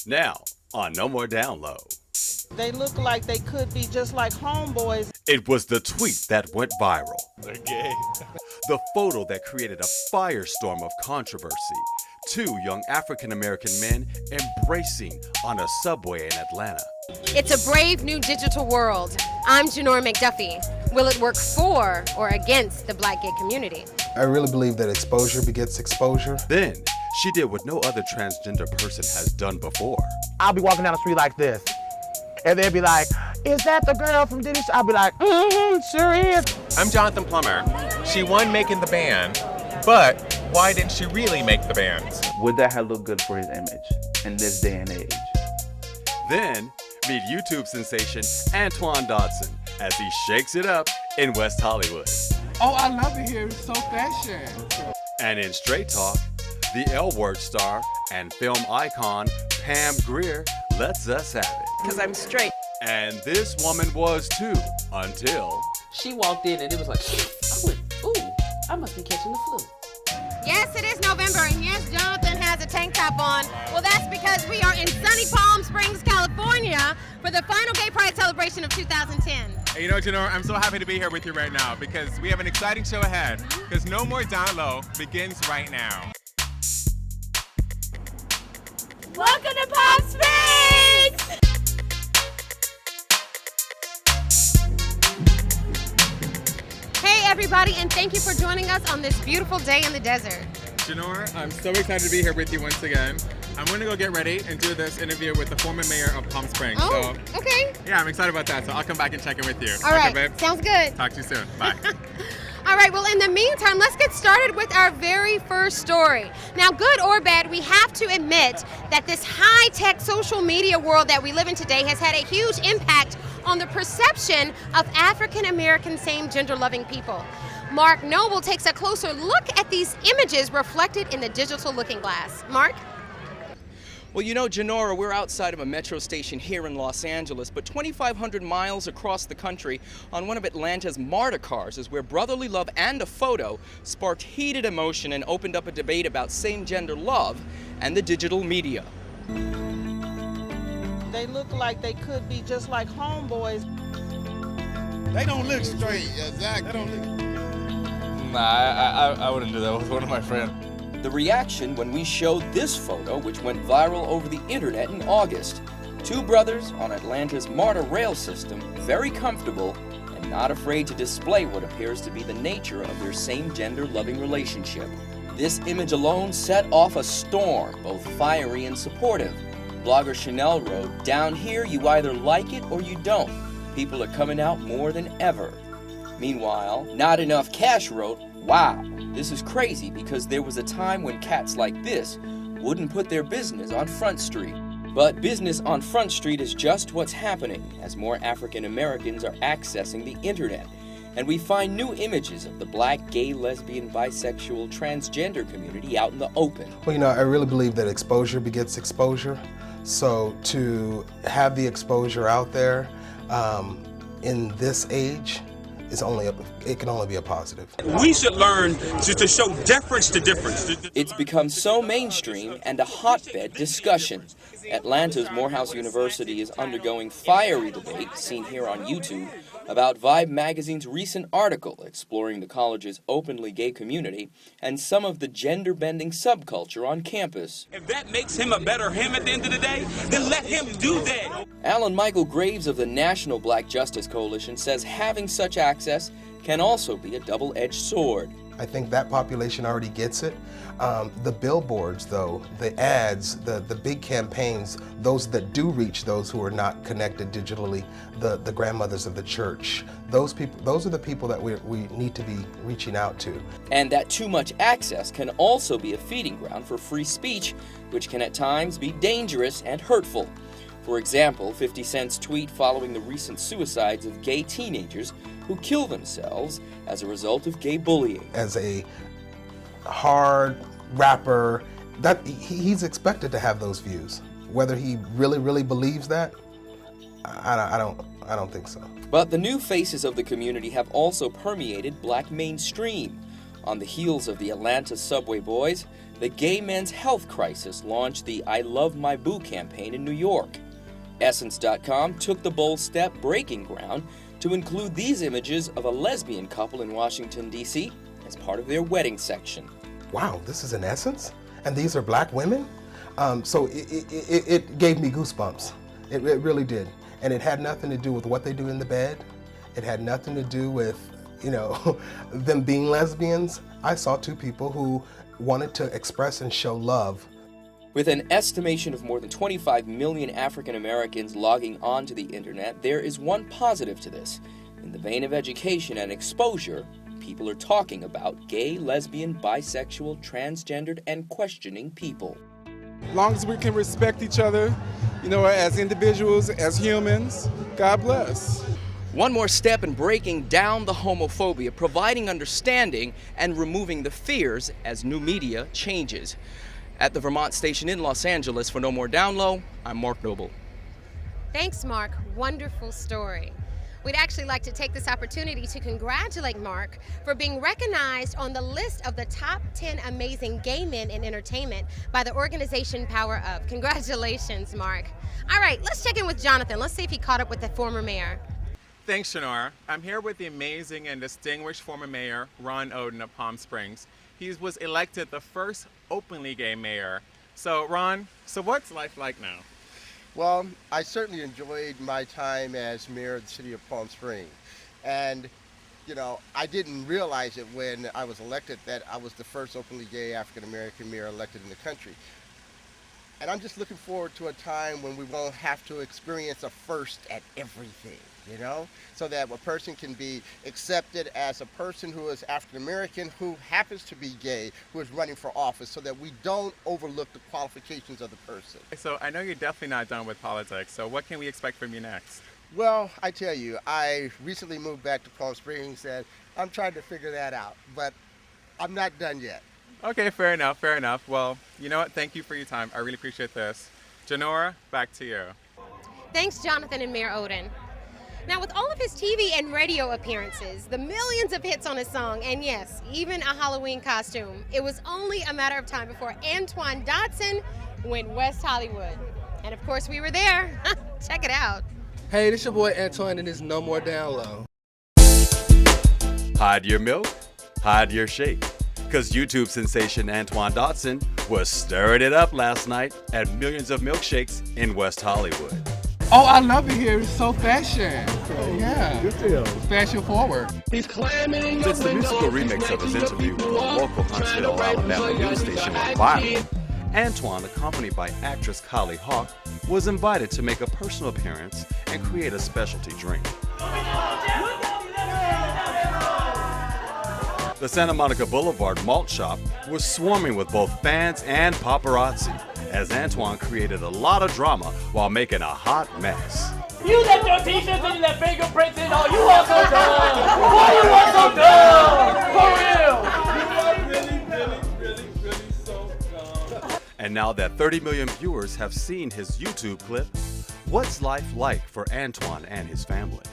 Now, on No More Down Low. They look like they could be just like homeboys. It was the tweet that went viral. They're gay. The photo that created a firestorm of controversy. Two young African-American men embracing on a subway in Atlanta. It's a brave new digital world. I'm Janora McDuffie. Will it work for or against the Black gay community? I really believe that exposure begets exposure. Then, she did what no other transgender person has done before. I'll be walking down the street like this, and they'll be like, "Is that the girl from Diddy?" I'll be like, sure is. I'm Jonathan Plummer. She won making the band, but why didn't she really make the band? Would that have looked good for his image in this day and age? Then, meet YouTube sensation Antoine Dodson as he shakes it up in West Hollywood. Oh, I love it here. It's so fashion. And in Straight Talk, the L Word star and film icon Pam Grier lets us have it. Because I'm straight. And this woman was too, until She walked in and it was like, I went, ooh, I must be catching the flu. Yes, it is November, and yes, Jonathan has a tank top on. Well, that's because we are in sunny Palm Springs, California for the final Gay Pride celebration of 2010. And you know, Janora, I'm so happy to be here with you right now because we have an exciting show ahead because No More Down Low begins right now. Welcome to Palm Springs! Hey, everybody, and thank you for joining us on this beautiful day in the desert. Janora, I'm so excited to be here with you once again. I'm going to go get ready and do this interview with the former mayor of Palm Springs. Oh, so, okay. yeah, I'm excited about that, so I'll come back and check in with you. All right, okay, babe? sounds good. Talk to you soon. Bye. All right, well, in the meantime, let's get started with our very first story. Now, good or bad, we have to admit that this high-tech social media world that we live in today has had a huge impact on the perception of African-American same-gender loving people. Mark Noble takes a closer look at these images reflected in the digital looking glass. Mark? Well, you know, Janora, we're outside of a metro station here in Los Angeles, but 2,500 miles across the country on one of Atlanta's MARTA cars is where brotherly love and a photo sparked heated emotion and opened up a debate about same-gender love and the digital media. They look like they could be just like homeboys. They don't look straight. Exactly. They don't look. Nah, I wouldn't do that with one of my friends. The reaction when we showed this photo, which went viral over the internet in August. Two brothers on Atlanta's MARTA rail system, very comfortable and not afraid to display what appears to be the nature of their same-gender loving relationship. This image alone set off a storm, both fiery and supportive. Blogger Chanel wrote, "Down here you either like it or you don't. People are coming out more than ever." Meanwhile, Not Enough Cash wrote, "Wow, this is crazy because there was a time when cats like this wouldn't put their business on Front Street." But business on Front Street is just what's happening as more African Americans are accessing the internet. And we find new images of the Black, gay, lesbian, bisexual, transgender community out in the open. Well, you know, I really believe that exposure begets exposure. So to have the exposure out there in this age, it can only be a positive. We should learn to show deference to difference. It's become so mainstream and a hotbed discussion. Atlanta's Morehouse University is undergoing fiery debate, seen here on YouTube, about Vibe magazine's recent article exploring the college's openly gay community and some of the gender-bending subculture on campus. If that makes him a better him at the end of the day, then let him do that. Alan Michael Graves of the National Black Justice Coalition says having such access can also be a double-edged sword. I think that population already gets it. The billboards, though, the ads, the big campaigns, those that do reach those who are not connected digitally, the grandmothers of the church, those are the people that we need to be reaching out to. And that too much access can also be a feeding ground for free speech, which can at times be dangerous and hurtful. For example, 50 Cent's tweet following the recent suicides of gay teenagers who kill themselves as a result of gay bullying. As a hard rapper, that he's expected to have those views. Whether he really believes that, I don't think so. But the new faces of the community have also permeated Black mainstream. On the heels of the Atlanta subway boys, the Gay Men's Health Crisis launched the I Love My Boo campaign in New York. Essence.com took the bold step, breaking ground, to include these images of a lesbian couple in Washington, D.C. as part of their wedding section. Wow, this is in Essence? And these are black women? So it gave me goosebumps. It really did. And it had nothing to do with what they do in the bed. It had nothing to do with, you know, them being lesbians. I saw two people who wanted to express and show love. With an estimation of more than 25 million African Americans logging onto the internet, there is one positive to this. In the vein of education and exposure, people are talking about gay, lesbian, bisexual, transgendered, and questioning people. As long as we can respect each other, you know, as individuals, as humans, God bless. One more step in breaking down the homophobia, providing understanding, and removing the fears as new media changes. At the Vermont station in Los Angeles for No More Down Low, I'm Mark Noble. Thanks, Mark. Wonderful story. We'd actually like to take this opportunity to congratulate Mark for being recognized on the list of the top 10 amazing gay men in entertainment by the organization Power Up. Congratulations, Mark. All right, let's check in with Jonathan. Let's see if he caught up with the former mayor. Thanks, Shanora. I'm here with the amazing and distinguished former mayor, Ron Oden of Palm Springs. He was elected the first openly gay mayor. So, Ron, what's life like now? Well, I certainly enjoyed my time as mayor of the city of Palm Springs. And, you know, I didn't realize it when I was elected that I was the first openly gay African-American mayor elected in the country. And I'm just looking forward to a time when we won't have to experience a first at everything, you know? So that a person can be accepted as a person who is African-American, who happens to be gay, who is running for office, so that we don't overlook the qualifications of the person. So I know you're definitely not done with politics, so what can we expect from you next? Well, I tell you, I recently moved back to Palm Springs and I'm trying to figure that out, but I'm not done yet. Okay, fair enough, fair enough. Well, you know what? Thank you for your time. I really appreciate this. Janora, back to you. Thanks, Jonathan and Mayor Oden. Now, with all of his TV and radio appearances, the millions of hits on his song, and yes, even a Halloween costume, it was only a matter of time before Antoine Dodson went West Hollywood. And of course, we were there. Check it out. Hey, this your boy Antoine, and this is No More Down Low. Hide your milk, hide your shake. Because YouTube sensation Antoine Dodson was stirring it up last night at millions of milkshakes in West Hollywood. Oh, I love it here. It's so fashion. Yeah. Good deal. Fashion forward. Since the musical remix of his interview with the local Huntsville, Alabama news station went viral, Antoine, accompanied by actress Kylie Hawk, was invited to make a personal appearance and create a specialty drink. The Santa Monica Boulevard malt shop was swarming with both fans and paparazzi, as Antoine created a lot of drama while making a hot mess. You left your t-shirts and you left fingerprints in. Oh, you are so dumb. Why you are so dumb? For real. You are really so dumb. And now that 30 million viewers have seen his YouTube clip, what's life like for Antoine and his family?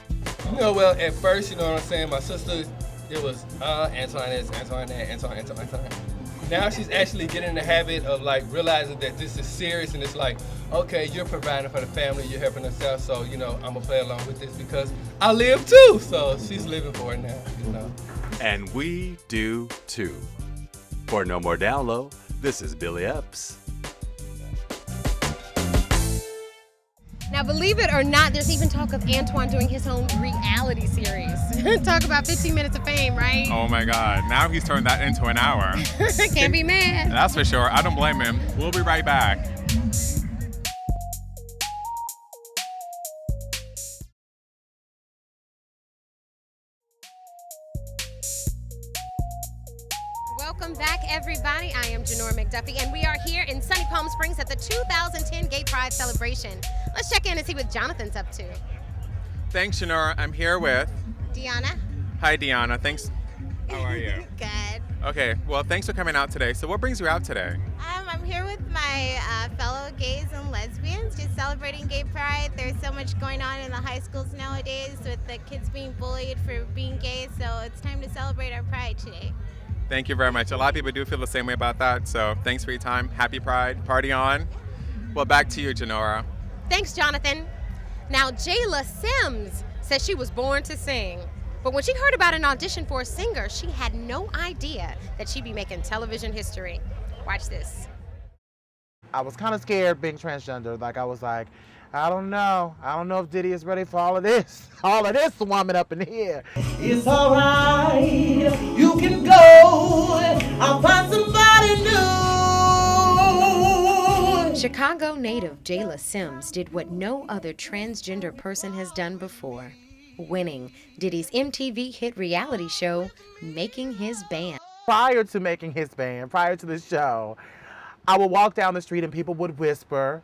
You know, well, at first, you know what I'm saying, my sister, it was Antoine this, Antoine that, Antoine. Now she's actually getting in the habit of like realizing that this is serious, and it's like, okay, you're providing for the family, you're helping us out, so you know, I'm gonna play along with this because I live too. So she's living for it now, you know. And we do too. For No More Down Low, this is Billy Epps. Now, believe it or not, there's even talk of Antoine doing his own reality series. Talk about 15 minutes of fame, right? Oh my God, now he's turned that into an hour. Can't be mad. That's for sure, I don't blame him. We'll be right back. Welcome back, everybody. I am Janora McDuffie, and we are here in sunny Palm Springs at the 2010 Gay Pride celebration. Let's check in and see what Jonathan's up to. Thanks, Shanora. I'm here with Deanna. Hi, Deanna. Thanks. How are you? Good. Okay, well, thanks for coming out today. So what brings you out today? I'm here with my fellow gays and lesbians, just celebrating Gay Pride. There's so much going on in the high schools nowadays with the kids being bullied for being gay, so it's time to celebrate our pride today. Thank you very much. A lot of people do feel the same way about that, so thanks for your time. Happy Pride. Party on. Well, back to you, Janora. Thanks, Jonathan. Now, Jaila Simms says she was born to sing. But when she heard about an audition for a singer, she had no idea that she'd be making television history. Watch this. I was kind of scared being transgender. Like, I was like, I don't know if Diddy is ready for all of this woman up in here. It's alright, you can go, I'll find somebody new. Chicago native Jaila Simms did what no other transgender person has done before, winning Diddy's MTV hit reality show, Making His Band. Prior to making his band, prior to the show, I would walk down the street and people would whisper,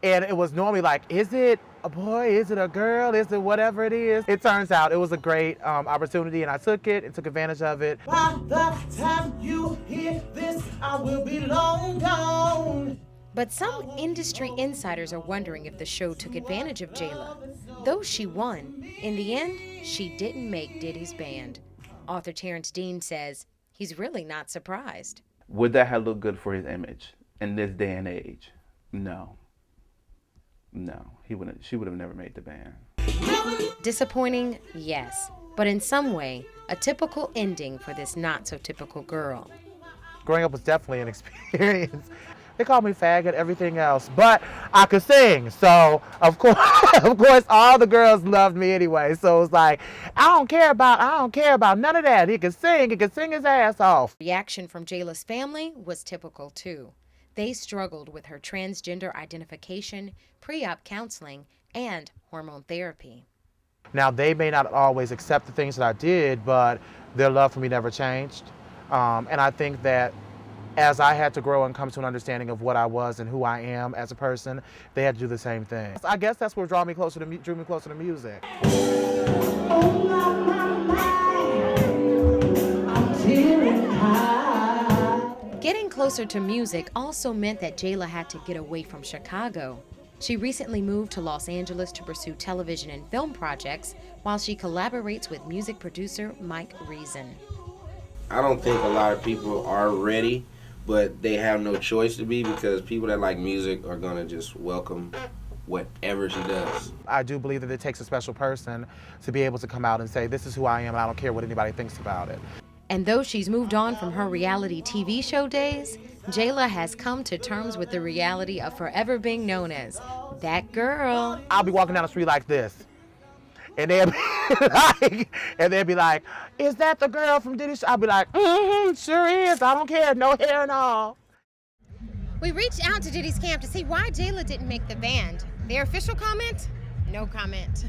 and it was normally like, is it a boy, is it a girl, is it whatever it is? It turns out it was a great opportunity, and I took it and took advantage of it. By the time you hear this, I will be long gone. But some industry insiders are wondering if the show took advantage of Jaila. Though she won, in the end, she didn't make Diddy's band. Author Terrence Dean says he's really not surprised. Would that have looked good for his image in this day and age? No. No, she would have never made the band. Disappointing, yes, but in some way, a typical ending for this not-so-typical girl. Growing up was definitely an experience. They called me faggot, everything else, but I could sing, so of course, all the girls loved me anyway. So it was like, I don't care about none of that. He could sing his ass off. Reaction from Jaila's family was typical too. They struggled with her transgender identification, pre-op counseling, and hormone therapy. Now, they may not always accept the things that I did, but their love for me never changed. And I think that as I had to grow and come to an understanding of what I was and who I am as a person, they had to do the same thing. I guess that's what drew me closer to music. Getting closer to music also meant that Jaila had to get away from Chicago. She recently moved to Los Angeles to pursue television and film projects while she collaborates with music producer Mike Reason. I don't think a lot of people are ready, but they have no choice to be, because people that like music are gonna just welcome whatever she does. I do believe that it takes a special person to be able to come out and say, this is who I am, and I don't care what anybody thinks about it. And though she's moved on from her reality TV show days, Jaila has come to terms with the reality of forever being known as that girl. I'll be walking down the street like this, and they'll be like, is that the girl from Diddy? I'll be like, sure is. I don't care, no hair and all. We reached out to Diddy's camp to see why Jaila didn't make the band. Their official comment? No comment.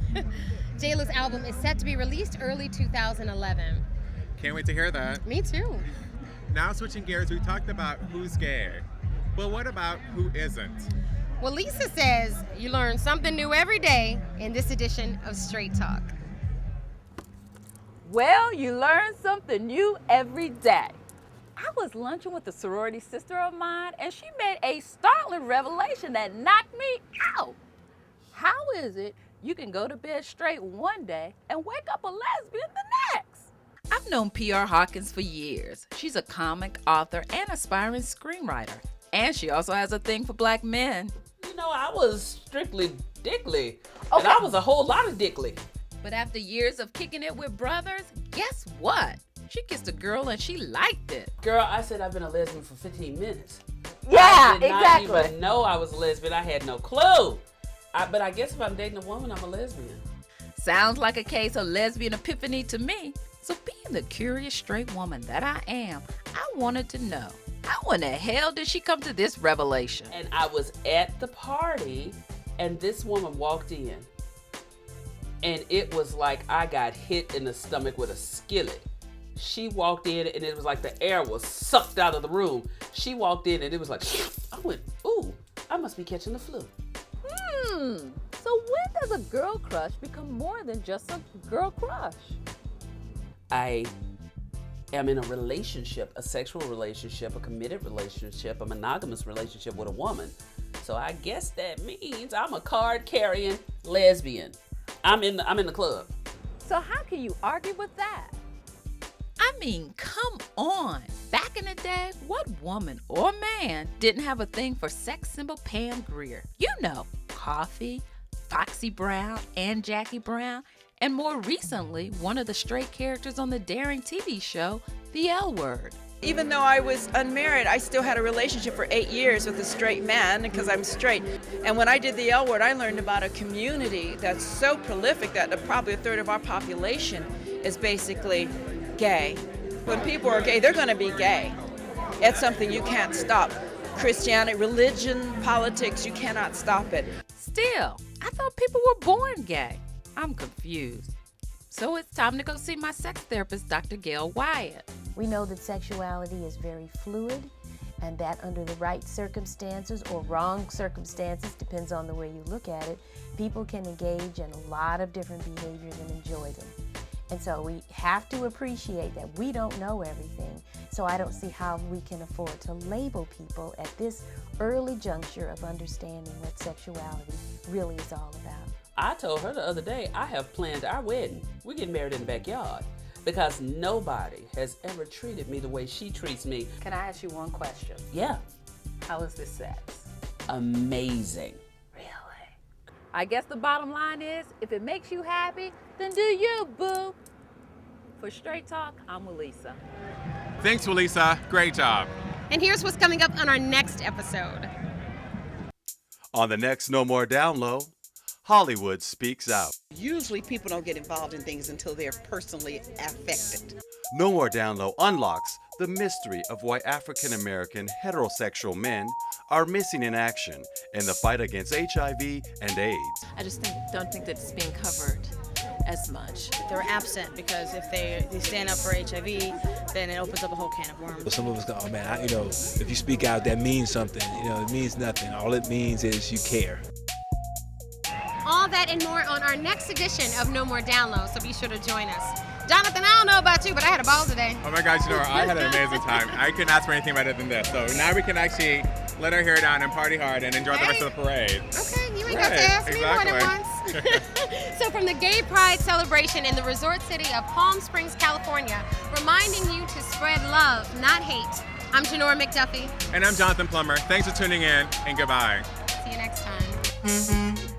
Jaila's album is set to be released early 2011. Can't wait to hear that. Me too. Now switching gears, we talked about who's gay. But what about who isn't? Wyllisa says you learn something new every day in this edition of Straight Talk. Well, you learn something new every day. I was lunching with a sorority sister of mine, and she made a startling revelation that knocked me out. How is it you can go to bed straight one day and wake up a lesbian the next? I've known P.R. Hawkins for years. She's a comic, author, and aspiring screenwriter. And she also has a thing for black men. You know, I was strictly dickly, and I was a whole lot of dickly. But after years of kicking it with brothers, guess what? She kissed a girl and she liked it. Girl, I said I've been a lesbian for 15 minutes. Yeah, I did not even know I was a lesbian. I had no clue. But I guess if I'm dating a woman, I'm a lesbian. Sounds like a case of lesbian epiphany to me. So being the curious straight woman that I am, I wanted to know, how in the hell did she come to this revelation? And I was at the party, and this woman walked in. And it was like I got hit in the stomach with a skillet. She walked in, and it was like the air was sucked out of the room. She walked in, and it was like, I went, ooh, I must be catching the flu. So when does a girl crush become more than just a girl crush? I am in a relationship, a sexual relationship, a committed relationship, a monogamous relationship with a woman. So I guess that means I'm a card-carrying lesbian. I'm in the club. So how can you argue with that? I mean, come on. Back in the day, what woman or man didn't have a thing for sex symbol Pam Grier? You know, Coffee, Foxy Brown, and Jackie Brown, and more recently, one of the straight characters on the daring TV show, The L Word. Even though I was unmarried, I still had a relationship for 8 years with a straight man because I'm straight. And when I did the L Word, I learned about a community that's so prolific that probably a third of our population is basically gay. When people are gay, they're going to be gay. It's something you can't stop. Christianity, religion, politics, you cannot stop it. Still, I thought people were born gay. I'm confused. So it's time to go see my sex therapist, Dr. Gail Wyatt. We know that sexuality is very fluid and that under the right circumstances or wrong circumstances, depends on the way you look at it, people can engage in a lot of different behaviors and enjoy them. And so we have to appreciate that we don't know everything. So I don't see how we can afford to label people at this early juncture of understanding what sexuality really is all about. I told her the other day, I have planned our wedding. We're getting married in the backyard because nobody has ever treated me the way she treats me. Can I ask you one question? Yeah. How is this sex? Amazing. I guess the bottom line is, if it makes you happy, then do you, boo. For Straight Talk, I'm Wyllisa. Thanks, Wyllisa. Great job. And here's what's coming up on our next episode. On the next No More Down Low, Hollywood speaks out. Usually people don't get involved in things until they're personally affected. No More Down Low unlocks the mystery of why African American heterosexual men are missing in action in the fight against HIV and AIDS. I just don't think that it's being covered as much. They're absent because if they stand up for HIV, then it opens up a whole can of worms. Some of us go, oh man, if you speak out, that means something. It means nothing. All it means is you care. All that and more on our next edition of No More Down Low, so be sure to join us. Jonathan, I don't know about you, but I had a ball today. Oh my gosh, I had an amazing time. I couldn't ask for anything better than this. So now we can actually let our hair down and party hard and enjoy the rest of the parade. Okay, you ain't got to ask me more than once. So from the Gay Pride celebration in the resort city of Palm Springs, California, reminding you to spread love, not hate. I'm Janora McDuffie. And I'm Jonathan Plummer. Thanks for tuning in, and goodbye. See you next time.